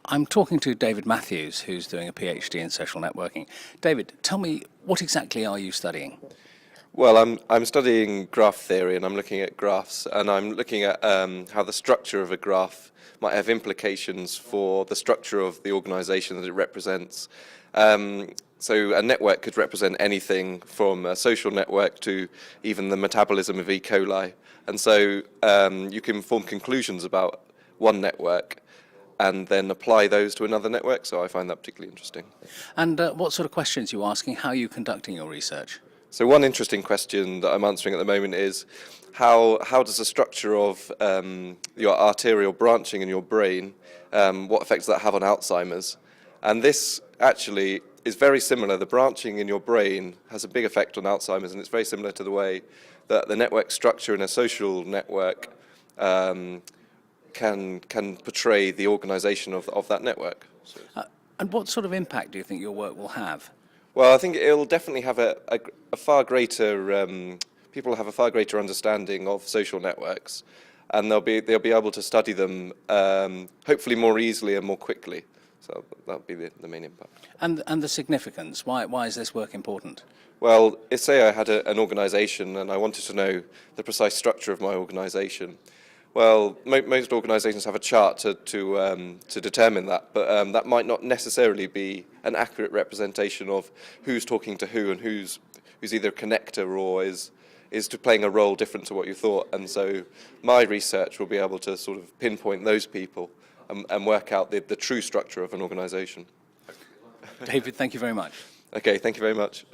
I'm talking to David Matthews, who's doing a PhD in social networking. David, tell me, what exactly are you studying? Well, I'm studying graph theory, and I'm looking at graphs, and I'm looking at how the structure of a graph might have implications for the structure of the organisation that it represents. So a network could represent anything from a social network to even the metabolism of E. coli, and so you can form conclusions about one network and then apply those to another network. So I find that particularly interesting. And what sort of questions are you asking? How are you conducting your research? So one interesting question that I'm answering at the moment is how does the structure of your arterial branching in your brain, what effects does that have on Alzheimer's? And this actually is very similar. The branching in your brain has a big effect on Alzheimer's, and it's very similar to the way that the network structure in a social network can portray the organisation of that network. And what sort of impact do you think your work will have? Well, I think it'll definitely have a far greater, people will have a far greater understanding of social networks, and they'll be able to study them hopefully more easily and more quickly. So that'll be the main impact. And the significance, why is this work important? Well, say I had an organisation and I wanted to know the precise structure of my organisation. Well, most organisations have a chart to determine that, but that might not necessarily be an accurate representation of who's talking to who and who's either a connector or is playing a role different to what you thought. And so my research will be able to sort of pinpoint those people and work out the true structure of an organisation. David, thank you very much. Okay, thank you very much.